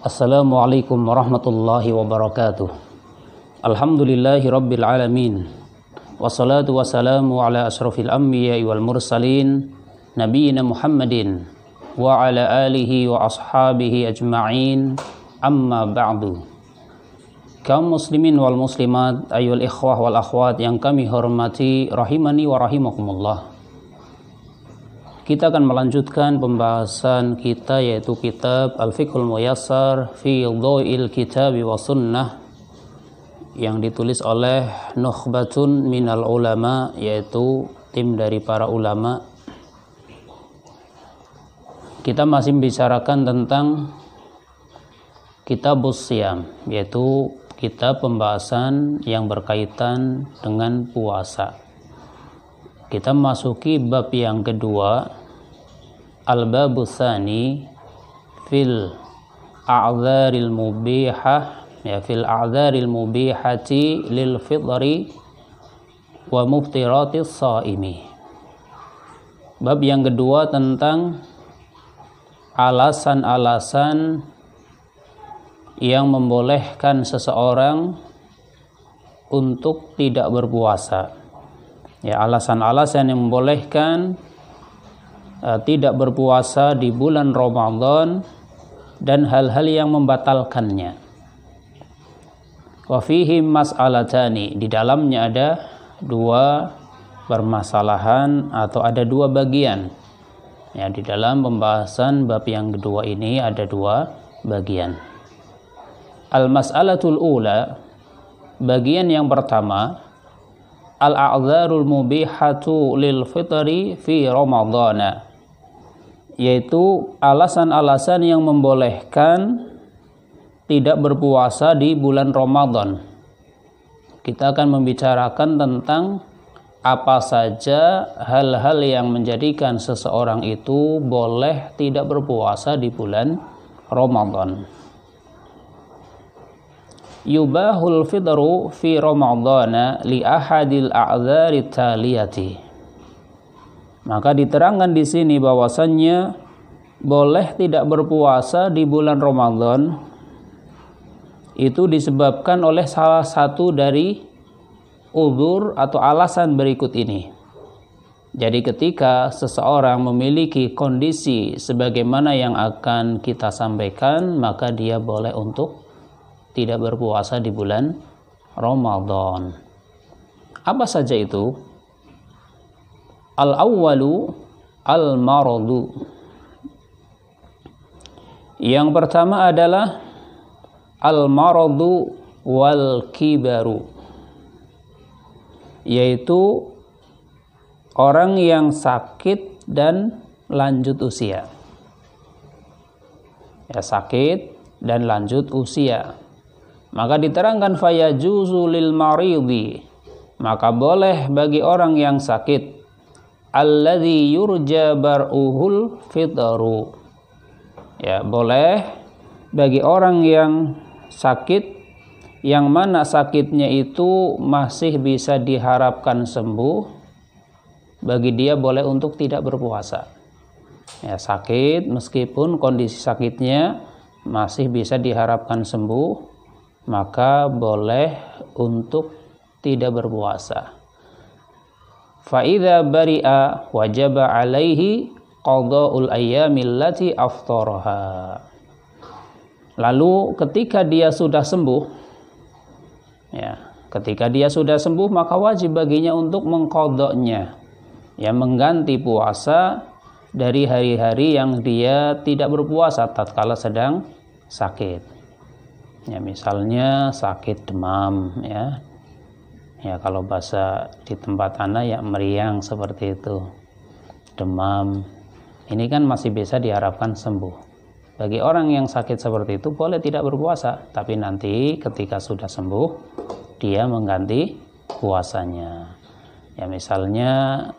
Assalamualaikum warahmatullahi wabarakatuh. Alhamdulillahi rabbil alamin. Wassalatu wassalamu ala asrafil anbiya'i wal mursalin nabiyina Muhammadin wa ala alihi wa ashabihi ajma'in. Amma ba'du. Kaum muslimin wal muslimat, ayyuhal ikhwah wal akhwat yang kami hormati, rahimani wa rahimakumullah. Kita akan melanjutkan pembahasan kita, yaitu kitab Al-Fiqhul Muyassar fi Dhaw'il Kitabi wa Sunnah, yang ditulis oleh Nukhbatun minal ulama, yaitu tim dari para ulama. Kita masih membicarakan tentang Kitabus Siyam, yaitu kitab pembahasan yang berkaitan dengan puasa. Kita masuki bab yang kedua, al-babu tsani fil a'dzaril mubihah, ya, fil a'dzaril mubihati lil fitri wa muftiratis shaimi. Bab yang kedua tentang alasan-alasan yang membolehkan seseorang untuk tidak berpuasa. Ya, alasan-alasan yang membolehkan tidak berpuasa di bulan Ramadan dan hal-hal yang membatalkannya. Wa fihi mas'alatani, di dalamnya ada dua permasalahan atau ada dua bagian. Ya, di dalam pembahasan bab yang kedua ini ada dua bagian. Al-mas'alatul ula, bagian yang pertama, al-a'dzarul mubihatu lil fitri fi Ramadhana, yaitu alasan-alasan yang membolehkan tidak berpuasa di bulan Ramadan. Kita akan membicarakan tentang apa saja hal-hal yang menjadikan seseorang itu boleh tidak berpuasa di bulan Ramadan. Yubahul fitru fi Ramadhana li ahadil a'dzari taliyati. Maka diterangkan di sini bahwasannya boleh tidak berpuasa di bulan Ramadan itu disebabkan oleh salah satu dari uzur atau alasan berikut ini. Jadi ketika seseorang memiliki kondisi sebagaimana yang akan kita sampaikan, maka dia boleh untuk tidak berpuasa di bulan Ramadan. Apa saja itu? Al-awwalu al-maradu. Yang pertama adalah al-maradu wal kibaru, yaitu orang yang sakit dan lanjut usia. Ya, sakit dan lanjut usia. Maka diterangkan fayajuzu lil maridi, maka boleh bagi orang yang sakit, alladzi yurja bar'uhul fitru. Ya, boleh bagi orang yang sakit yang mana sakitnya itu masih bisa diharapkan sembuh, bagi dia boleh untuk tidak berpuasa. Ya, sakit meskipun kondisi sakitnya masih bisa diharapkan sembuh, maka boleh untuk tidak berpuasa. Fa idza bari'a wajaba alaihi qada'ul ayyamil lati aftaraha. Lalu ketika dia sudah sembuh, ya, ketika dia sudah sembuh maka wajib baginya untuk mengqadanya, ya, mengganti puasa dari hari-hari yang dia tidak berpuasa tatkala sedang sakit. Ya, misalnya sakit demam, ya. Ya, kalau bahasa di tempat Anda ya meriang seperti itu. Demam. Ini kan masih bisa diharapkan sembuh. Bagi orang yang sakit seperti itu boleh tidak berpuasa, tapi nanti ketika sudah sembuh dia mengganti puasanya. Ya, misalnya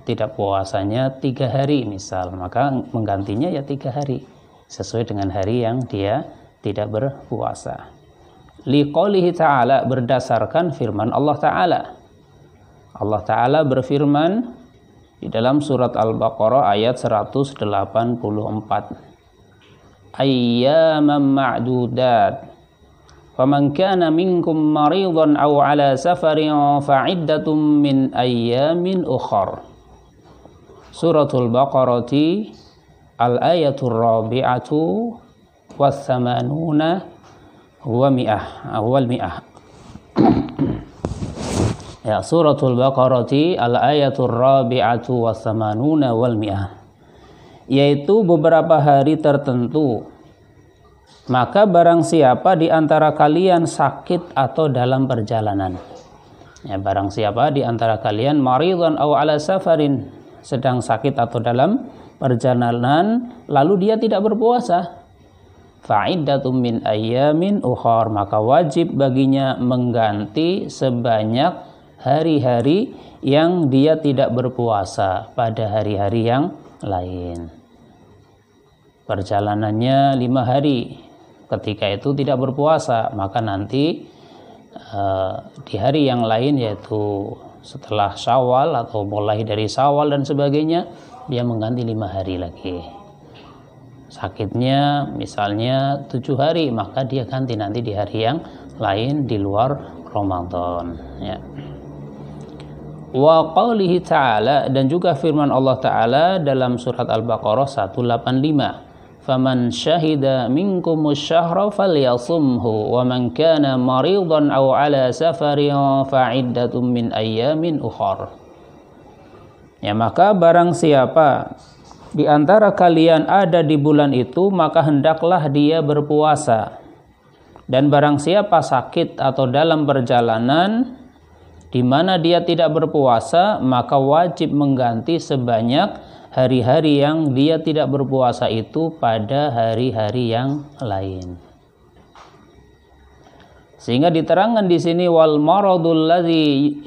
tidak puasanya 3 hari misal, maka menggantinya ya 3 hari sesuai dengan hari yang dia tidak berpuasa. Liqaulihi ta'ala, berdasarkan firman Allah Ta'ala. Allah Ta'ala berfirman di dalam surat Al-Baqarah ayat 184. ayyaman ma'dudat. Faman kana minkum maridan aw ala safarin fa'iddatum min ayyamin ukhar. Suratul Baqarah al-ayatul rabi'atu was-samanuna wal mi'ah. Ya, Suratul Baqarah al-ayatul rabi'atu was-samanuna wal mi'ah, yaitu beberapa hari tertentu. Maka barang siapa di antara kalian sakit atau dalam perjalanan. Ya, barang siapa di antara kalian maridun aw ala safarin, sedang sakit atau dalam perjalanan, lalu dia tidak berpuasa, fa'iddatum min ayyamin ukhar, maka wajib baginya mengganti sebanyak hari-hari yang dia tidak berpuasa pada hari-hari yang lain. Perjalanannya 5 hari, ketika itu tidak berpuasa, maka nanti di hari yang lain, yaitu setelah Syawal atau mulai dari Syawal dan sebagainya, dia mengganti 5 hari lagi. Sakitnya misalnya 7 hari, maka dia ganti nanti di hari yang lain di luar Ramadan, ya. Wa qaulihi ta'ala, dan juga firman Allah Ta'ala dalam surat Al-Baqarah 185, faman syahida minkumus syahra falyasumhu wa man kana maridan aw ala safarin fa'iddatum min ayyamin ukhar. Ya, maka barang siapa di antara kalian ada di bulan itu, maka hendaklah dia berpuasa. Dan barang siapa sakit atau dalam perjalanan di mana dia tidak berpuasa, maka wajib mengganti sebanyak hari-hari yang dia tidak berpuasa itu pada hari-hari yang lain. Sehingga diterangkan di sini wal maradul ladzi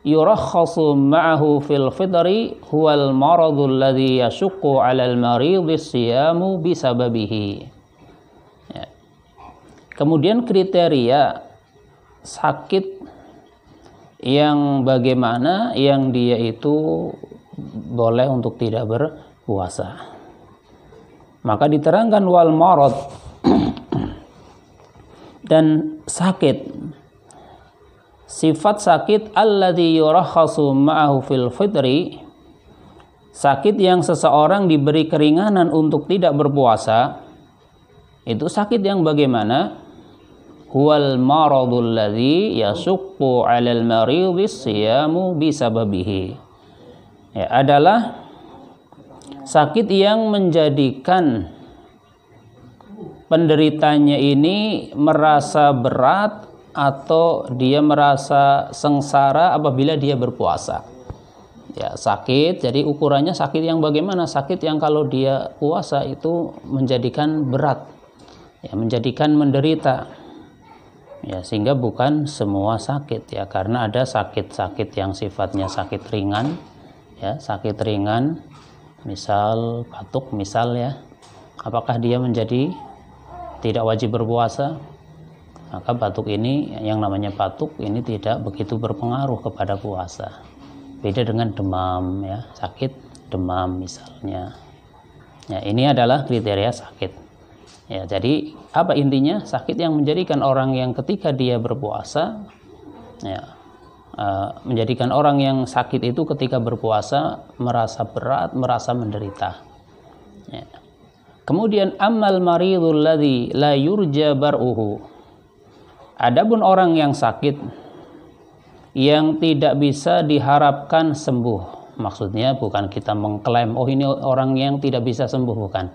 yurakhasu ma'ahu fil fitri huwal maradul ladzi yashuqqu 'alal maridhi siyamu bisababihi. Ya. Kemudian kriteria sakit yang bagaimana yang dia itu boleh untuk tidak berpuasa. Maka diterangkan wal marad, dan sakit, sifat sakit alladzi yurakhasu ma'ahu fil fitri, sakit yang seseorang diberi keringanan untuk tidak berpuasa, itu sakit yang bagaimana? Huwal maradul ladzi yashuqqu 'alal maridhi siyamu bisababihi. Ya, adalah sakit yang menjadikan penderitanya ini merasa berat atau dia merasa sengsara apabila dia berpuasa. Ya, sakit, jadi ukurannya sakit yang bagaimana? Sakit yang kalau dia puasa itu menjadikan berat, ya, menjadikan menderita. Ya, sehingga bukan semua sakit, ya, karena ada sakit-sakit yang sifatnya sakit ringan. Ya, sakit ringan, misal batuk, misal, ya, apakah dia menjadi tidak wajib berpuasa? Maka batuk ini, yang namanya batuk ini tidak begitu berpengaruh kepada puasa. Beda dengan demam, ya, sakit demam misalnya. Ya, ini adalah kriteria sakit. Ya, jadi apa intinya? Sakit yang menjadikan orang yang ketika dia berpuasa, ya, menjadikan orang yang sakit itu ketika berpuasa merasa berat, merasa menderita. Ya. Kemudian ammal maridul ladzi la yurja bar'uhu. Adapun orang yang sakit yang tidak bisa diharapkan sembuh. Maksudnya bukan kita mengklaim oh ini orang yang tidak bisa sembuh, bukan.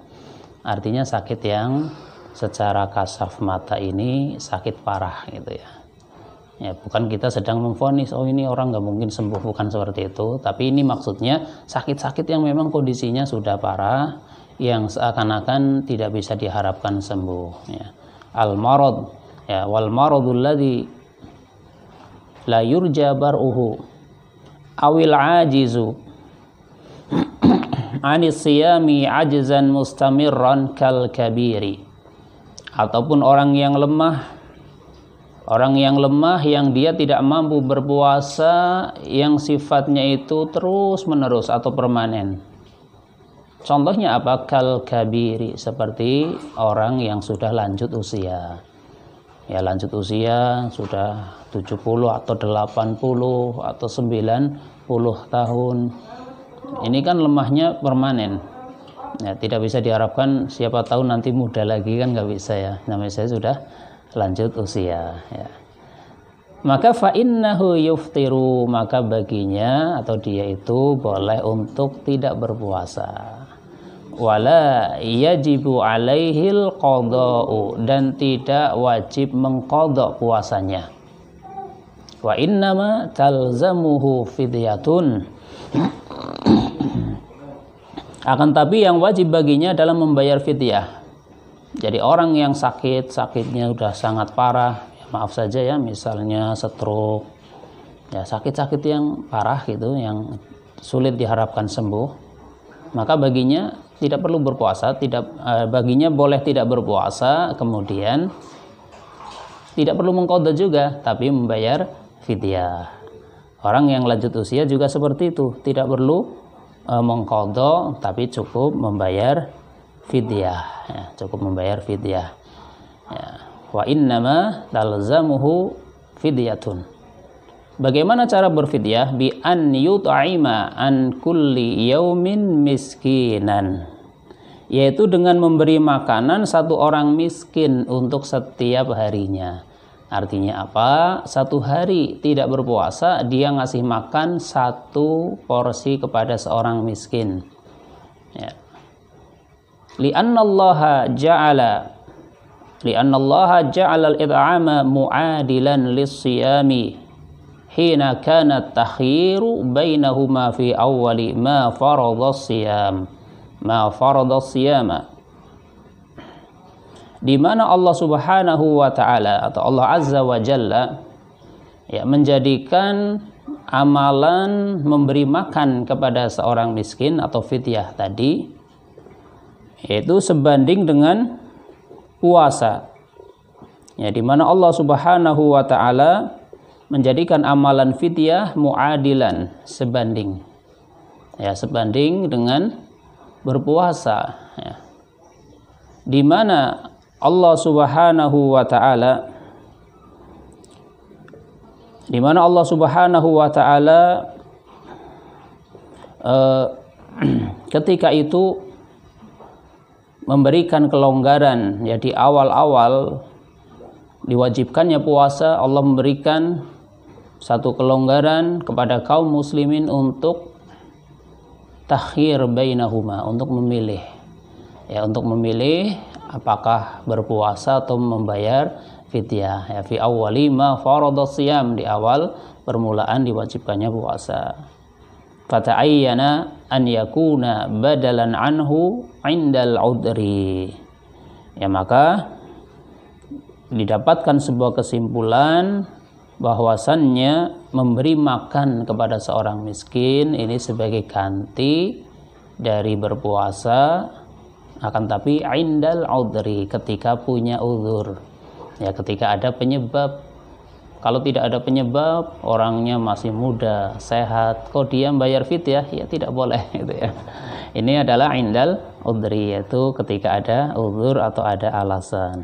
Artinya sakit yang secara kasaf mata ini sakit parah gitu, ya. Ya, bukan kita sedang memvonis oh ini orang nggak mungkin sembuh, bukan seperti itu. Tapi ini maksudnya sakit-sakit yang memang kondisinya sudah parah, yang seakan-akan tidak bisa diharapkan sembuh. Ya. Al-marad, ya, wal maradul ladzi la yurja bar'uhu awil ajizu anis siyami ajzan mustamirran kal kabiri. Ataupun orang yang lemah yang dia tidak mampu berpuasa, yang sifatnya itu terus menerus atau permanen. Contohnya apa? Kal kabiri, seperti orang yang sudah lanjut usia. Ya, lanjut usia sudah 70 atau 80 atau 90 tahun. Ini kan lemahnya permanen. Ya, tidak bisa diharapkan siapa tahu nanti muda lagi, kan nggak bisa ya. Namanya saya sudah lanjut usia ya. Maka fa innahu yuftiru, maka baginya atau dia itu boleh untuk tidak berpuasa. Wala yajibu alaihil qada'u, dan tidak wajib mengqadha puasanya. Wa innama talzamuhu fidyatun, akan tapi yang wajib baginya adalah membayar fidyah. Jadi orang yang sakitnya udah sangat parah, ya maaf saja ya, misalnya stroke, ya sakit-sakit yang parah gitu, yang sulit diharapkan sembuh, maka baginya tidak perlu berpuasa, baginya boleh tidak berpuasa, kemudian tidak perlu mengqadha juga, tapi membayar fidyah. Orang yang lanjut usia juga seperti itu, tidak perlu mengqadha, tapi cukup membayar fidyah, ya, cukup membayar fidyah. Ya. Wa innama talzamuhu fidyatun. Bagaimana cara berfidyah? Bi an yut'ima an kulli yaumin miskinan, yaitu dengan memberi makanan satu orang miskin untuk setiap harinya. Artinya apa? Satu hari tidak berpuasa, dia ngasih makan satu porsi kepada seorang miskin. Ya. Li'annallaha ja'ala al-it'ama mu'adilan lis-siyami hina kana takhiru bainahuma fi awwali ma farada siyama, di mana Allah Subhanahu wa taala atau Allah Azza wa Jalla ya menjadikan amalan memberi makan kepada seorang miskin atau fidyah tadi yaitu sebanding dengan puasa. Ya, di mana Allah Subhanahu wa taala menjadikan amalan fidyah muadilan, sebanding. Ya, sebanding dengan berpuasa, ya. Di mana Allah Subhanahu wa taala ketika itu memberikan kelonggaran, ya, di awal-awal diwajibkannya puasa, Allah memberikan satu kelonggaran kepada kaum muslimin untuk takhir bainahuma, untuk memilih, ya, untuk memilih apakah berpuasa atau membayar fidyah, ya, fi awwali ma farada siyam, di awal permulaan diwajibkannya puasa. Fata'ayyana an yakuna badalan anhu indal udri, ya, maka didapatkan sebuah kesimpulan bahwasannya memberi makan kepada seorang miskin ini sebagai ganti dari berpuasa, akan tapi indal udri, ketika punya uzur, ya, ketika ada penyebab. Kalau tidak ada penyebab, orangnya masih muda, sehat, kok dia bayar fidyah, ya tidak boleh gitu ya. Ini adalah indal udri, yaitu ketika ada uzur atau ada alasan.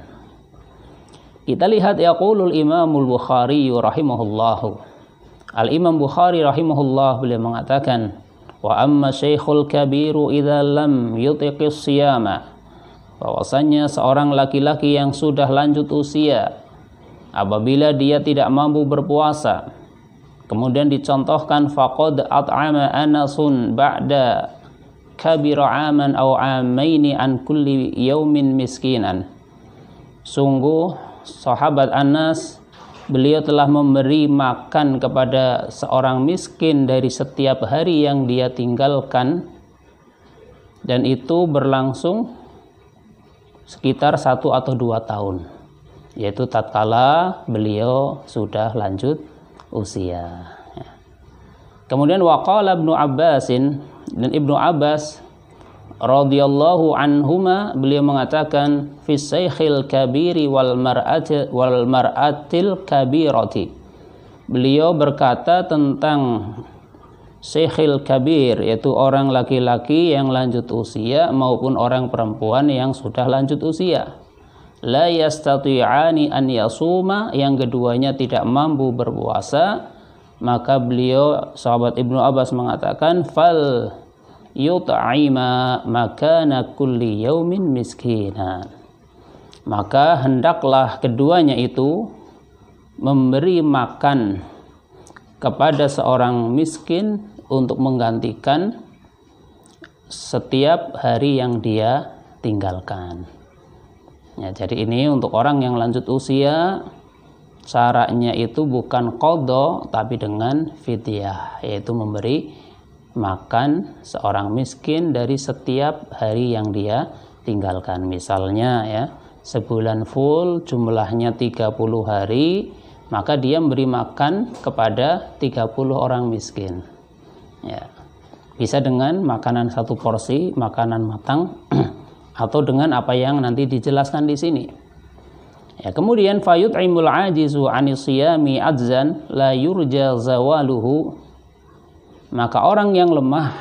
Kita lihat yaqulul Imamul Bukhari rahimahullahu. Al-Imam Bukhari rahimahullah beliau mengatakan, wa amma syekhul kabiru idza lam yutiqis siyama, bahwasanya seorang laki-laki yang sudah lanjut usia apabila dia tidak mampu berpuasa, kemudian dicontohkan faqad at'ama Anasun ba'da kabira aman aw amaini an kulli yaumin miskinan. Sungguh sahabat Anas, beliau telah memberi makan kepada seorang miskin dari setiap hari yang dia tinggalkan, dan itu berlangsung sekitar 1 atau 2 tahun, yaitu tatkala beliau sudah lanjut usia. Kemudian waqala Ibnu Abbasin, dan Ibnu Abbas radhiyallahu anhuma beliau mengatakan fi syekhil kabiri wal mar'atil kabirati. Beliau berkata tentang syekhil kabir, yaitu orang laki-laki yang lanjut usia maupun orang perempuan yang sudah lanjut usia. La yastati'ani an yasuma, yang keduanya tidak mampu berpuasa, maka beliau sahabat Ibnu Abbas mengatakan fal yut'ima makana kulli yaumin miskinan, maka hendaklah keduanya itu memberi makan kepada seorang miskin untuk menggantikan setiap hari yang dia tinggalkan. Ya, jadi ini untuk orang yang lanjut usia, syaratnya itu bukan qadha tapi dengan fidyah, yaitu memberi makan seorang miskin dari setiap hari yang dia tinggalkan. Misalnya ya, sebulan full jumlahnya 30 hari, maka dia memberi makan kepada 30 orang miskin. Ya. Bisa dengan makanan satu porsi, makanan matang atau dengan apa yang nanti dijelaskan di sini. Ya, kemudian fayut'imul ajizu 'anis siyami adzan la yurja zawaluhu, maka orang yang lemah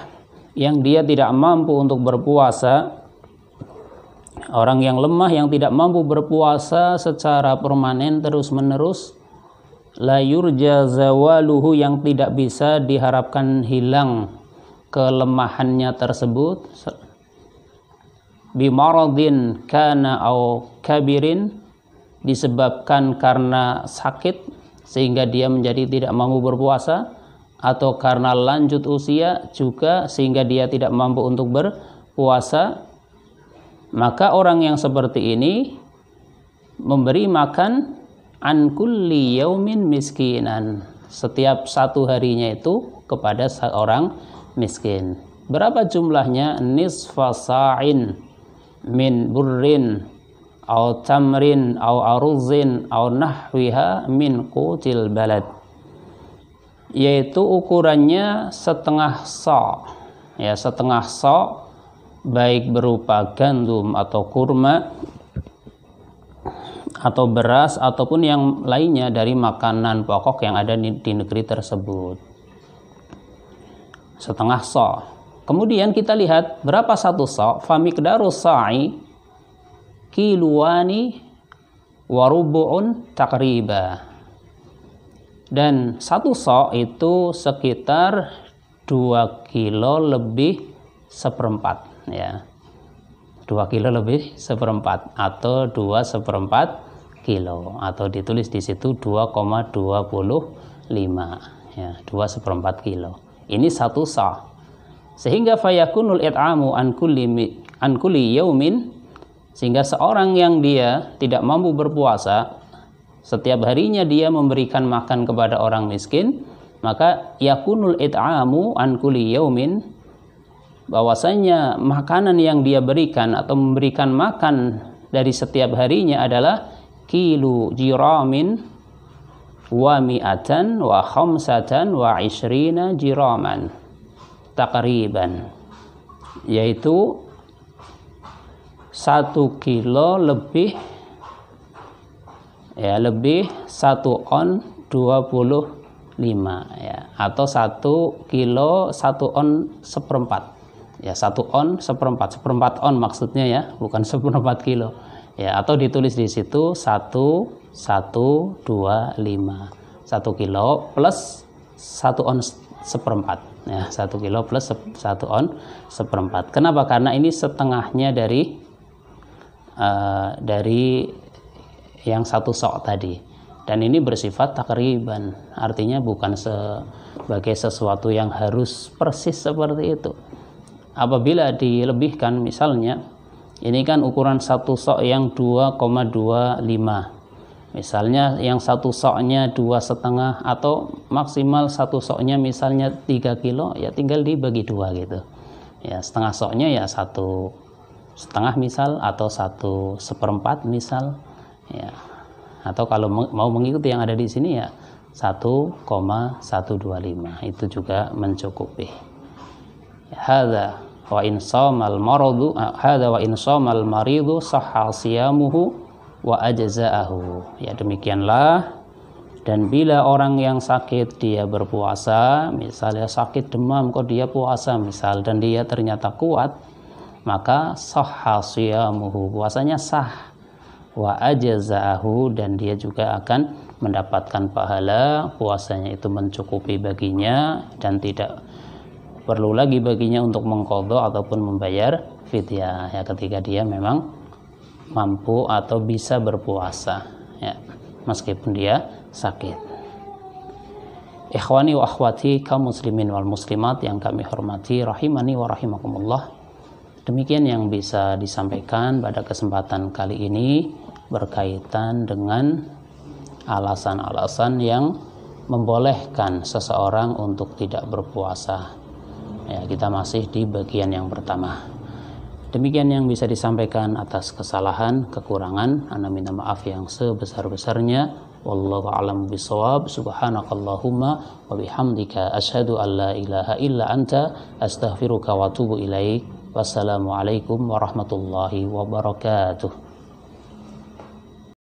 yang dia tidak mampu untuk berpuasa, orang yang lemah yang tidak mampu berpuasa secara permanen terus-menerus, la yurja zawaluhu, yang tidak bisa diharapkan hilang kelemahannya tersebut, bimaradin kana au kabirin, disebabkan karena sakit sehingga dia menjadi tidak mampu berpuasa, atau karena lanjut usia juga sehingga dia tidak mampu untuk berpuasa, maka orang yang seperti ini memberi makan an kulli yaumin miskinan, setiap satu harinya itu kepada seorang miskin. Berapa jumlahnya? Nisfa sa'in min burrin au tamrin au aruzin au nahwiha min qutil balad, yaitu ukurannya setengah sa', ya, setengah sa', baik berupa gandum atau kurma atau beras ataupun yang lainnya dari makanan pokok yang ada di negeri tersebut. Setengah sa'. Kemudian kita lihat berapa satu sa'. Famiqdaru sa'i kiluani warubu'un takriba. Dan satu sa' itu sekitar 2 kilo lebih seperempat, ya. 2 kilo lebih seperempat atau 2/4 kilo, atau ditulis di situ 2,25, ya, 2/4 kilo. Ini satu sa'. Sehingga fayakunul it'amu an kulli yaumin, sehingga seorang yang dia tidak mampu berpuasa, setiap harinya dia memberikan makan kepada orang miskin, maka yakunul it'amu an kulli yaumin, bahwasanya makanan yang dia berikan atau memberikan makan dari setiap harinya adalah kilu jiramin wa mi'atan wa khamsatan wa ishrina jiraman takriban, yaitu 1 kilo lebih, ya, lebih 1 on 25, ya, atau 1 kilo 1 on seperempat, ya, 1 on seperempat on maksudnya, ya, bukan 1/4 kilo, ya, atau ditulis di situ 1,125, 1 kilo plus 1 on seperempat, ya, 1 kilo plus 1 on seperempat. Kenapa? Karena ini setengahnya dari yang satu sok tadi, dan ini bersifat takriban, artinya bukan sebagai sesuatu yang harus persis seperti itu. Apabila dilebihkan, misalnya ini kan ukuran satu sok yang 2,25, misalnya yang satu soknya 2,5 atau maksimal satu soknya misalnya 3 kilo, ya tinggal dibagi 2 gitu, ya, setengah soknya ya 1,5 misal, atau 1/4 misal, ya, atau kalau mau mengikuti yang ada di sini ya 1,125, itu juga mencukupi. Hadza wa in shamal maradu, hadza wa in shamal maridu sahha siyamuhu wa ajza'ahu. Ya, demikianlah Dan bila orang yang sakit dia berpuasa, misalnya sakit demam kok dia puasa misal, dan dia ternyata kuat, maka sahha siyamuhu, puasanya sah, wa ajza'ahu, dan dia juga akan mendapatkan pahala, puasanya itu mencukupi baginya dan tidak perlu lagi baginya untuk mengqadha ataupun membayar fidyah ya, ketika dia memang mampu atau bisa berpuasa ya, meskipun dia sakit. Ikhwani wa akhwati kaum muslimin wal muslimat yang kami hormati rahimani wa rahimakumullah. Demikian yang bisa disampaikan pada kesempatan kali ini berkaitan dengan alasan-alasan yang membolehkan seseorang untuk tidak berpuasa. Ya, kita masih di bagian yang pertama. Demikian yang bisa disampaikan. Atas kesalahan, kekurangan, ana minta maaf yang sebesar-besarnya. Wallahu a'lam bishawab. Subhanakallahumma wa bihamdika asyhadu an la ilaha illa anta astaghfiruka wa atubu ilaik. Wassalamualaikum warahmatullahi wabarakatuh.